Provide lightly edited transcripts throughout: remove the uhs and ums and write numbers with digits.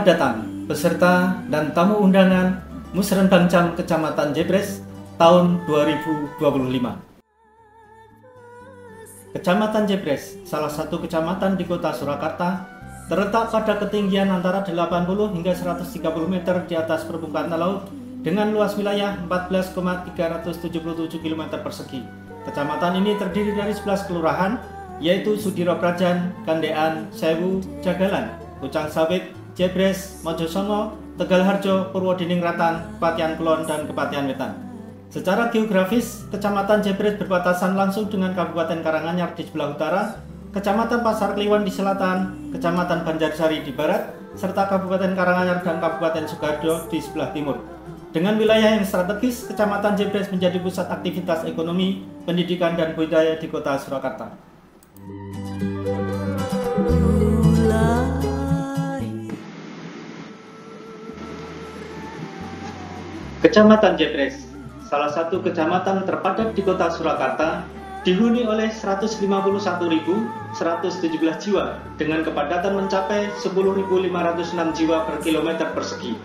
datang peserta dan tamu undangan Musrenbang Cam Kecamatan Jebres tahun 2025. Kecamatan Jebres, salah satu kecamatan di kota Surakarta, terletak pada ketinggian antara 80 hingga 130 meter di atas permukaan laut dengan luas wilayah 14,377 km persegi. Kecamatan ini terdiri dari 11 kelurahan, yaitu Sudiro Prajan, Kandean, Sewu, Jagalan, Pucang Sawit, Jebres, Mojosongo, Tegalharjo, Purwodiningrat, Kepatihan Kulon, dan Kepatihan Wetan. Secara geografis, Kecamatan Jebres berbatasan langsung dengan Kabupaten Karanganyar di sebelah utara, Kecamatan Pasar Kliwon di selatan, Kecamatan Banjarsari di barat, serta Kabupaten Karanganyar dan Kabupaten Sukoharjo di sebelah timur. Dengan wilayah yang strategis, Kecamatan Jebres menjadi pusat aktivitas ekonomi, pendidikan, dan budaya di kota Surakarta. Kecamatan Jebres, salah satu kecamatan terpadat di kota Surakarta, dihuni oleh 151.117 jiwa dengan kepadatan mencapai 10.506 jiwa per kilometer persegi.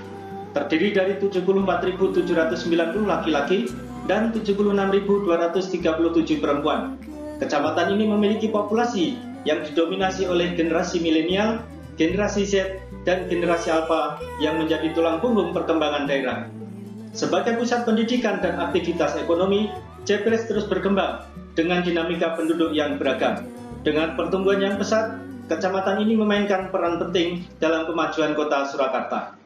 Terdiri dari 74.790 laki-laki dan 76.237 perempuan. Kecamatan ini memiliki populasi yang didominasi oleh generasi milenial, generasi Z, dan generasi Alpha yang menjadi tulang punggung perkembangan daerah. Sebagai pusat pendidikan dan aktivitas ekonomi, Jebres terus berkembang dengan dinamika penduduk yang beragam. Dengan pertumbuhan yang pesat, kecamatan ini memainkan peran penting dalam kemajuan kota Surakarta.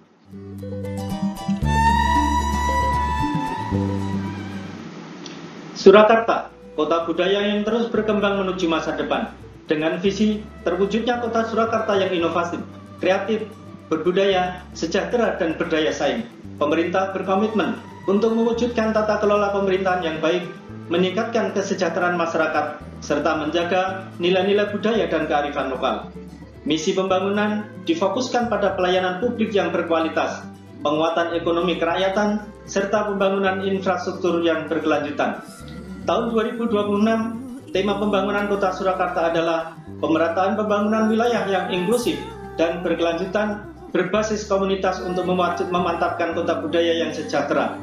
Surakarta, kota budaya yang terus berkembang menuju masa depan. Dengan visi terwujudnya kota Surakarta yang inovatif, kreatif, berbudaya, sejahtera, dan berdaya saing, pemerintah berkomitmen untuk mewujudkan tata kelola pemerintahan yang baik, meningkatkan kesejahteraan masyarakat, serta menjaga nilai-nilai budaya dan kearifan lokal. Misi pembangunan difokuskan pada pelayanan publik yang berkualitas, penguatan ekonomi kerakyatan, serta pembangunan infrastruktur yang berkelanjutan. Tahun 2026, tema pembangunan kota Surakarta adalah pemerataan pembangunan wilayah yang inklusif dan berkelanjutan berbasis komunitas untuk memantapkan kota budaya yang sejahtera.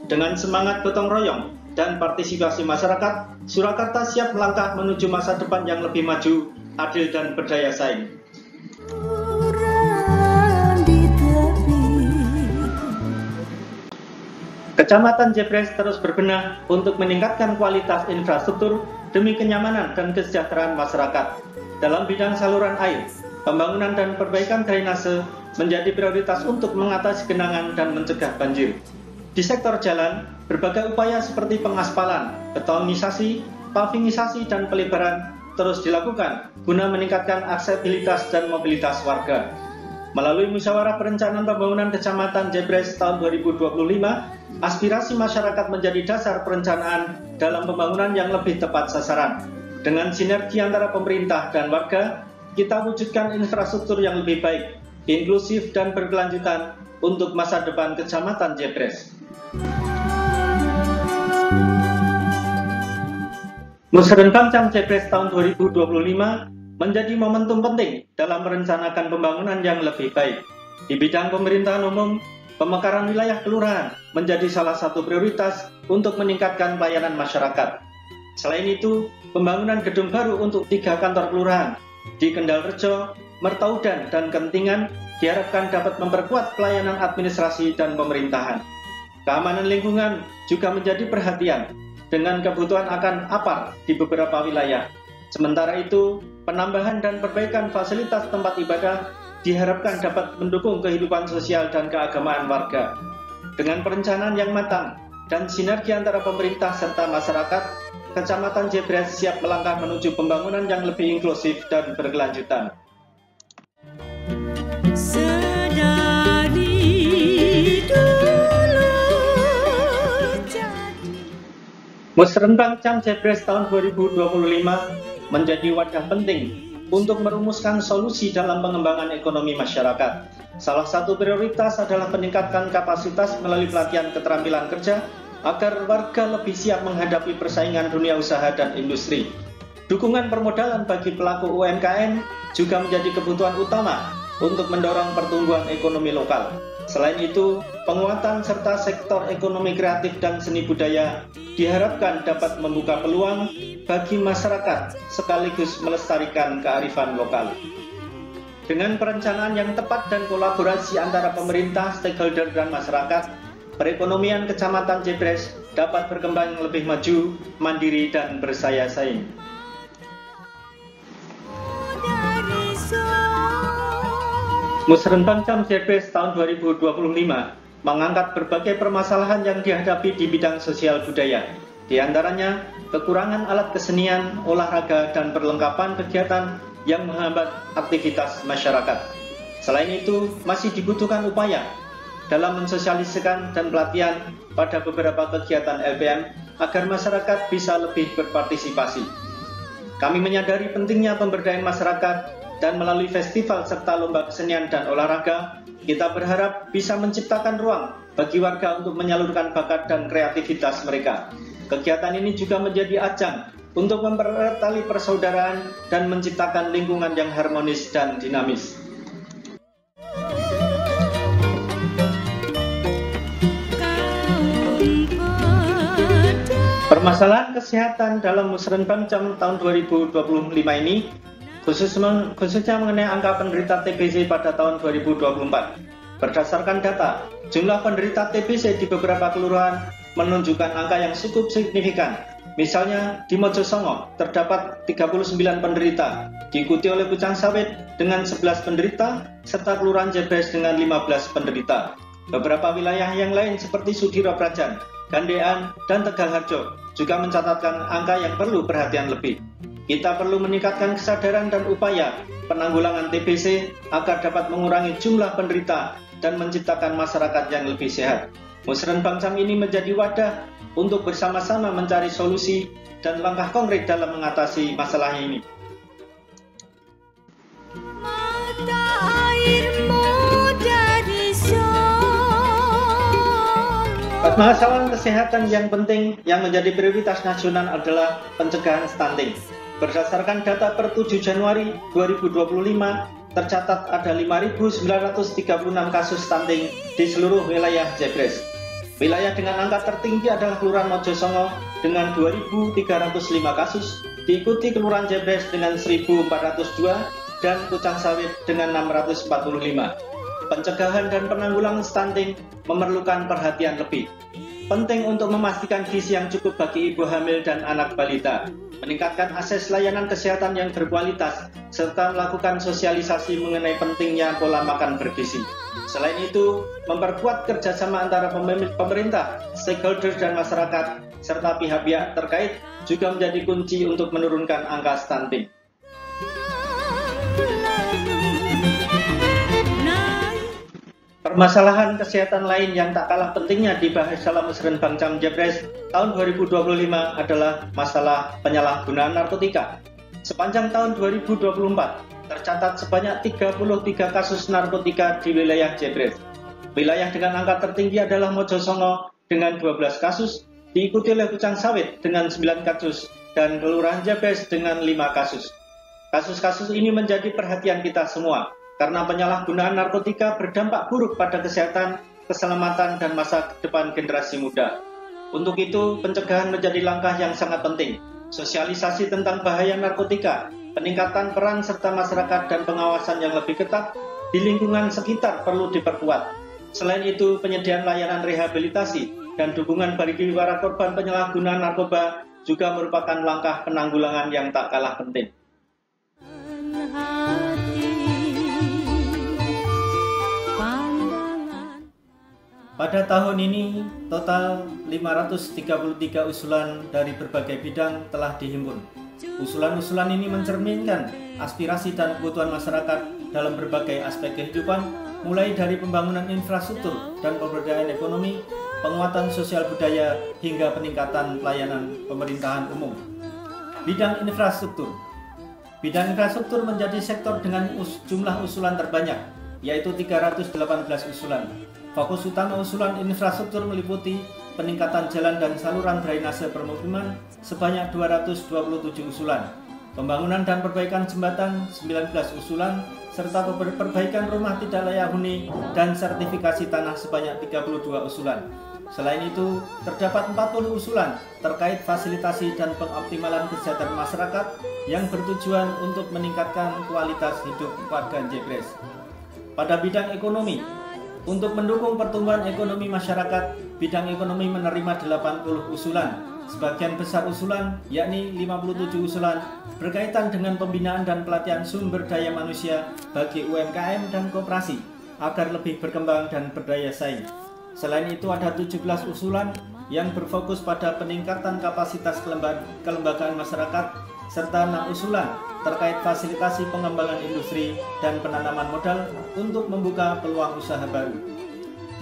Dengan semangat gotong royong dan partisipasi masyarakat, Surakarta siap melangkah menuju masa depan yang lebih maju, adil, dan berdaya saing. Kecamatan Jebres terus berbenah untuk meningkatkan kualitas infrastruktur demi kenyamanan dan kesejahteraan masyarakat. Dalam bidang saluran air, pembangunan dan perbaikan drainase menjadi prioritas untuk mengatasi genangan dan mencegah banjir. Di sektor jalan, berbagai upaya seperti pengaspalan, betonisasi, pavingisasi, dan pelebaran terus dilakukan guna meningkatkan aksesibilitas dan mobilitas warga. Melalui musyawarah perencanaan pembangunan Kecamatan Jebres tahun 2025, aspirasi masyarakat menjadi dasar perencanaan dalam pembangunan yang lebih tepat sasaran. Dengan sinergi antara pemerintah dan warga, kita wujudkan infrastruktur yang lebih baik, inklusif, dan berkelanjutan untuk masa depan Kecamatan Jebres. Musrenbang Cam Jebres tahun 2025 menjadi momentum penting dalam merencanakan pembangunan yang lebih baik. Di bidang pemerintahan umum, pemekaran wilayah kelurahan menjadi salah satu prioritas untuk meningkatkan pelayanan masyarakat. Selain itu, pembangunan gedung baru untuk 3 kantor kelurahan di Kendalrejo, Mertaudan, dan Kentingan diharapkan dapat memperkuat pelayanan administrasi dan pemerintahan. Keamanan lingkungan juga menjadi perhatian dengan kebutuhan akan APAR di beberapa wilayah. Sementara itu, penambahan dan perbaikan fasilitas tempat ibadah diharapkan dapat mendukung kehidupan sosial dan keagamaan warga. Dengan perencanaan yang matang dan sinergi antara pemerintah serta masyarakat, Kecamatan Jebres siap melangkah menuju pembangunan yang lebih inklusif dan berkelanjutan. Musrenbang Cam Jebres tahun 2025 menjadi wadah penting untuk merumuskan solusi dalam pengembangan ekonomi masyarakat. Salah satu prioritas adalah meningkatkan kapasitas melalui pelatihan keterampilan kerja agar warga lebih siap menghadapi persaingan dunia usaha dan industri. Dukungan permodalan bagi pelaku UMKM juga menjadi kebutuhan utama untuk mendorong pertumbuhan ekonomi lokal. Selain itu, penguatan serta sektor ekonomi kreatif dan seni budaya diharapkan dapat membuka peluang bagi masyarakat sekaligus melestarikan kearifan lokal. Dengan perencanaan yang tepat dan kolaborasi antara pemerintah, stakeholder, dan masyarakat, perekonomian Kecamatan Jebres dapat berkembang lebih maju, mandiri, dan bersaya saing. Musrenbang Cam Jebres tahun 2025 mengangkat berbagai permasalahan yang dihadapi di bidang sosial budaya. Di antaranya, kekurangan alat kesenian, olahraga, dan perlengkapan kegiatan yang menghambat aktivitas masyarakat. Selain itu, masih dibutuhkan upaya dalam mensosialisasikan dan pelatihan pada beberapa kegiatan LPM agar masyarakat bisa lebih berpartisipasi. Kami menyadari pentingnya pemberdayaan masyarakat dan melalui festival serta lomba kesenian dan olahraga, kita berharap bisa menciptakan ruang bagi warga untuk menyalurkan bakat dan kreativitas mereka. Kegiatan ini juga menjadi ajang untuk mempererat tali persaudaraan dan menciptakan lingkungan yang harmonis dan dinamis. Permasalahan kesehatan dalam Musrenbang Cam tahun 2025 ini khususnya mengenai angka penderita TBC pada tahun 2024. Berdasarkan data, jumlah penderita TBC di beberapa kelurahan menunjukkan angka yang cukup signifikan. Misalnya di Mojosongo terdapat 39 penderita, diikuti oleh Pucang Sawit dengan 11 penderita, serta Kelurahan Jebres dengan 15 penderita. Beberapa wilayah yang lain seperti Sudiro Prajan, Gandean, dan Tegalharjo juga mencatatkan angka yang perlu perhatian lebih. Kita perlu meningkatkan kesadaran dan upaya penanggulangan TBC agar dapat mengurangi jumlah penderita dan menciptakan masyarakat yang lebih sehat. Musrenbang Cam ini menjadi wadah untuk bersama-sama mencari solusi dan langkah konkret dalam mengatasi masalah ini. Permasalahan kesehatan yang penting yang menjadi prioritas nasional adalah pencegahan stunting. Berdasarkan data per 7 Januari 2025, tercatat ada 5.936 kasus stunting di seluruh wilayah Jebres. Wilayah dengan angka tertinggi adalah Kelurahan Mojosongo dengan 2.305 kasus, diikuti Kelurahan Jebres dengan 1.402 dan Pucang Sawit dengan 645. Pencegahan dan penanggulangan stunting memerlukan perhatian lebih. Penting untuk memastikan gizi yang cukup bagi ibu hamil dan anak balita, meningkatkan akses layanan kesehatan yang berkualitas, serta melakukan sosialisasi mengenai pentingnya pola makan bergizi. Selain itu, memperkuat kerjasama antara pemerintah, stakeholder, dan masyarakat, serta pihak-pihak terkait juga menjadi kunci untuk menurunkan angka stunting. Permasalahan kesehatan lain yang tak kalah pentingnya dibahas dalam Musrenbang Cam Jebres tahun 2025 adalah masalah penyalahgunaan narkotika. Sepanjang tahun 2024, tercatat sebanyak 33 kasus narkotika di wilayah Jebres. Wilayah dengan angka tertinggi adalah Mojosongo dengan 12 kasus, diikuti oleh Pucang Sawit dengan 9 kasus, dan Kelurahan Jebres dengan 5 kasus. Kasus-kasus ini menjadi perhatian kita semua, karena penyalahgunaan narkotika berdampak buruk pada kesehatan, keselamatan, dan masa depan generasi muda. Untuk itu, pencegahan menjadi langkah yang sangat penting. Sosialisasi tentang bahaya narkotika, peningkatan peran serta masyarakat, dan pengawasan yang lebih ketat di lingkungan sekitar perlu diperkuat. Selain itu, penyediaan layanan rehabilitasi dan dukungan bagi para korban penyalahgunaan narkoba juga merupakan langkah penanggulangan yang tak kalah penting. Pada tahun ini, total 533 usulan dari berbagai bidang telah dihimpun. Usulan-usulan ini mencerminkan aspirasi dan kebutuhan masyarakat dalam berbagai aspek kehidupan, mulai dari pembangunan infrastruktur dan pemberdayaan ekonomi, penguatan sosial budaya, hingga peningkatan pelayanan pemerintahan umum. Bidang infrastruktur. Bidang infrastruktur menjadi sektor dengan jumlah usulan terbanyak, yaitu 318 usulan. Fokus utama usulan infrastruktur meliputi peningkatan jalan dan saluran drainase permukiman sebanyak 227 usulan, pembangunan dan perbaikan jembatan 19 usulan, serta perbaikan rumah tidak layak huni dan sertifikasi tanah sebanyak 32 usulan. Selain itu, terdapat 40 usulan terkait fasilitasi dan pengoptimalan kesejahteraan masyarakat yang bertujuan untuk meningkatkan kualitas hidup warga Jebres. Pada bidang ekonomi, untuk mendukung pertumbuhan ekonomi masyarakat, bidang ekonomi menerima 80 usulan. Sebagian besar usulan, yakni 57 usulan, berkaitan dengan pembinaan dan pelatihan sumber daya manusia bagi UMKM dan koperasi agar lebih berkembang dan berdaya saing. Selain itu ada 17 usulan yang berfokus pada peningkatan kapasitas kelembagaan masyarakat serta 6 usulan terkait fasilitasi pengembangan industri dan penanaman modal untuk membuka peluang usaha baru.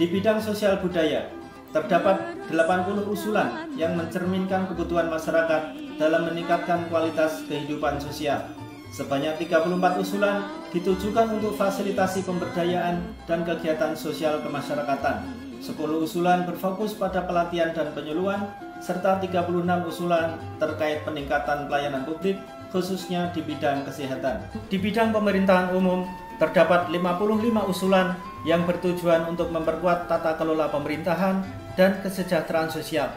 Di bidang sosial budaya, terdapat 80 usulan yang mencerminkan kebutuhan masyarakat dalam meningkatkan kualitas kehidupan sosial. Sebanyak 34 usulan ditujukan untuk fasilitasi pemberdayaan dan kegiatan sosial kemasyarakatan. 10 usulan berfokus pada pelatihan dan penyuluhan, serta 36 usulan terkait peningkatan pelayanan publik, khususnya di bidang kesehatan. Di bidang pemerintahan umum, terdapat 55 usulan yang bertujuan untuk memperkuat tata kelola pemerintahan dan kesejahteraan sosial.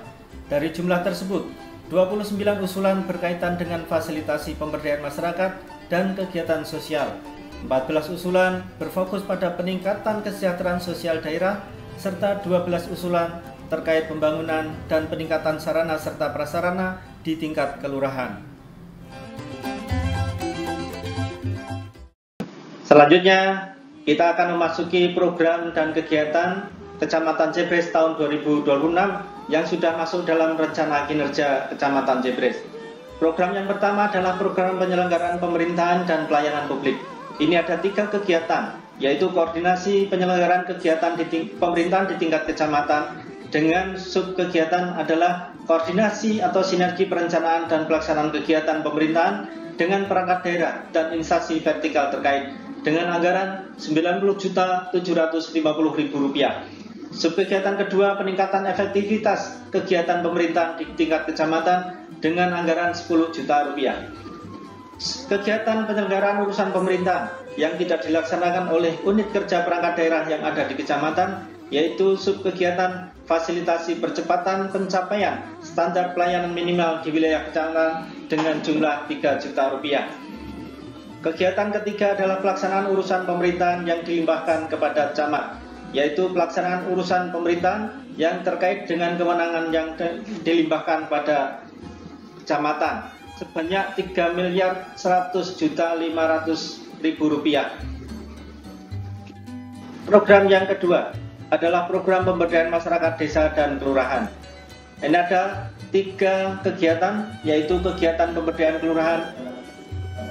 Dari jumlah tersebut, 29 usulan berkaitan dengan fasilitasi pemberdayaan masyarakat dan kegiatan sosial. 14 usulan berfokus pada peningkatan kesejahteraan sosial daerah, serta 12 usulan terkait pembangunan dan peningkatan sarana serta prasarana di tingkat kelurahan. Selanjutnya, kita akan memasuki program dan kegiatan Kecamatan Jebres tahun 2026 yang sudah masuk dalam rencana kinerja Kecamatan Jebres. Program yang pertama adalah program penyelenggaraan pemerintahan dan pelayanan publik. Ini ada 3 kegiatan, yaitu koordinasi penyelenggaraan kegiatan pemerintahan di tingkat kecamatan, dengan sub kegiatan adalah koordinasi atau sinergi perencanaan dan pelaksanaan kegiatan pemerintahan dengan perangkat daerah dan instansi vertikal terkait dengan anggaran Rp90.750.000. Subkegiatan kedua, peningkatan efektivitas kegiatan pemerintahan di tingkat kecamatan dengan anggaran Rp10 juta. Kegiatan penyelenggaraan urusan pemerintahan yang tidak dilaksanakan oleh unit kerja perangkat daerah yang ada di kecamatan, yaitu subkegiatan fasilitasi percepatan pencapaian standar pelayanan minimal di wilayah kecamatan dengan jumlah Rp3 juta. Kegiatan ketiga adalah pelaksanaan urusan pemerintahan yang dilimpahkan kepada camat, yaitu pelaksanaan urusan pemerintahan yang terkait dengan kewenangan yang dilimpahkan pada kecamatan sebanyak Rp3.100.500.000. Program yang kedua adalah program pemberdayaan masyarakat desa dan kelurahan. Ini ada 3 kegiatan, yaitu kegiatan pemberdayaan kelurahan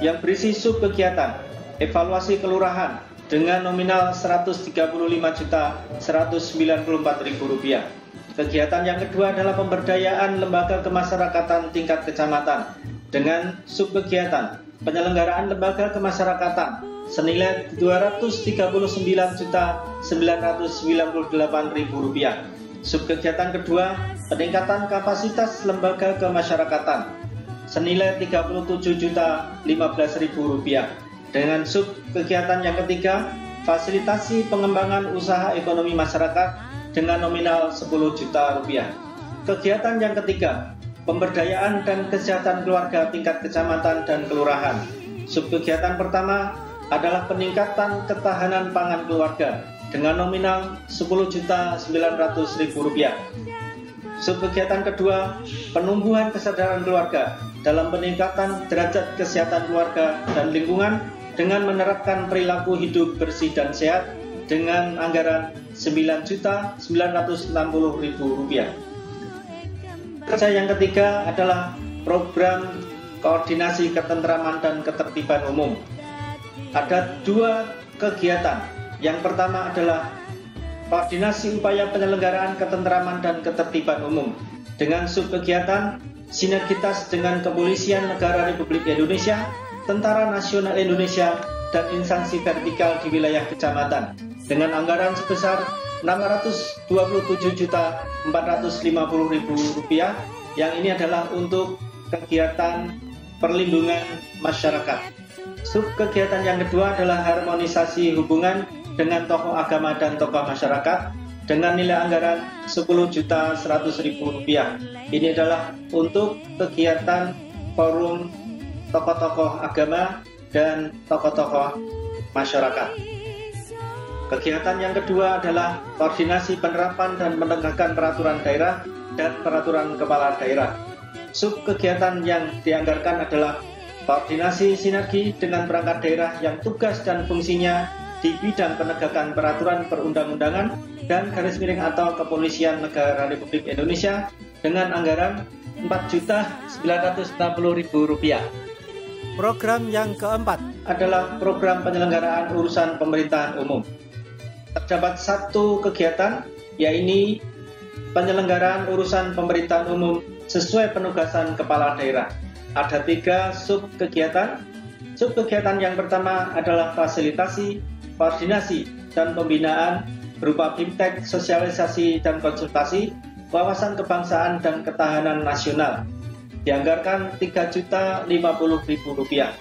yang berisi sub kegiatan evaluasi kelurahan dengan nominal Rp135.194.000. Kegiatan yang kedua adalah pemberdayaan lembaga kemasyarakatan tingkat kecamatan dengan subkegiatan penyelenggaraan lembaga kemasyarakatan senilai Rp239.998.000. Subkegiatan kedua, peningkatan kapasitas lembaga kemasyarakatan senilai Rp37.015.000. Dengan subkegiatan yang ketiga, fasilitasi pengembangan usaha ekonomi masyarakat dengan nominal Rp10 juta. Kegiatan yang ketiga, pemberdayaan dan kesehatan keluarga tingkat kecamatan dan kelurahan. Subkegiatan pertama adalah peningkatan ketahanan pangan keluarga dengan nominal Rp10.900.000. Subkegiatan kedua, penumbuhan kesadaran keluarga dalam peningkatan derajat kesehatan keluarga dan lingkungan dengan menerapkan perilaku hidup bersih dan sehat dengan anggaran Rp9.960.000. Kerja yang ketiga adalah program koordinasi ketentraman dan ketertiban umum. Ada 2 kegiatan. Yang pertama adalah koordinasi upaya penyelenggaraan ketentraman dan ketertiban umum dengan subkegiatan sinergitas dengan Kepolisian Negara Republik Indonesia, Tentara Nasional Indonesia, dan instansi vertikal di wilayah kecamatan dengan anggaran sebesar Rp627.450.000 yang ini adalah untuk kegiatan perlindungan masyarakat. Sub kegiatan yang kedua adalah harmonisasi hubungan dengan tokoh agama dan tokoh masyarakat dengan nilai anggaran Rp10.100.000. Ini adalah untuk kegiatan forum tokoh-tokoh agama dan tokoh-tokoh masyarakat. Kegiatan yang kedua adalah koordinasi penerapan dan menegakkan peraturan daerah dan peraturan kepala daerah. Sub kegiatan yang dianggarkan adalah koordinasi sinergi dengan perangkat daerah yang tugas dan fungsinya di bidang penegakan peraturan perundang-undangan dan garis miring atau Kepolisian Negara Republik Indonesia dengan anggaran Rp4.960.000. Program yang keempat adalah program penyelenggaraan urusan pemerintahan umum. Terdapat satu kegiatan, yaitu penyelenggaraan urusan pemerintahan umum sesuai penugasan kepala daerah. Ada 3 sub kegiatan. Sub kegiatan yang pertama adalah fasilitasi, koordinasi, dan pembinaan berupa bimtek, sosialisasi, dan konsultasi, wawasan kebangsaan dan ketahanan nasional. Dianggarkan Rp3.050.000.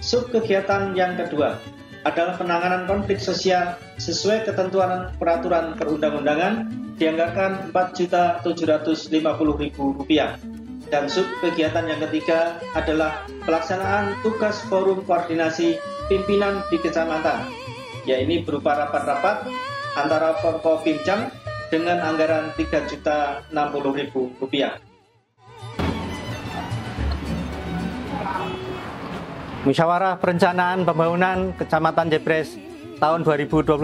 Sub kegiatan yang kedua adalah penanganan konflik sosial sesuai ketentuan peraturan perundang-undangan, dianggarkan Rp4.750.000. Dan sub kegiatan yang ketiga adalah pelaksanaan tugas forum koordinasi pimpinan di kecamatan, yaitu berupa rapat-rapat antara Forkopimcam dengan anggaran Rp3.060.000. Musyawarah Perencanaan Pembangunan Kecamatan Jebres tahun 2025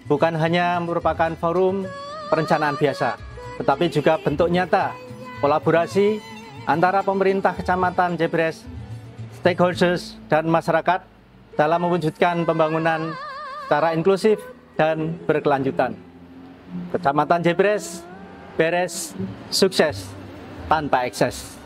bukan hanya merupakan forum perencanaan biasa, tetapi juga bentuk nyata kolaborasi antara pemerintah Kecamatan Jebres, stakeholders, dan masyarakat dalam mewujudkan pembangunan secara inklusif dan berkelanjutan. Kecamatan Jebres beres sukses tanpa ekses.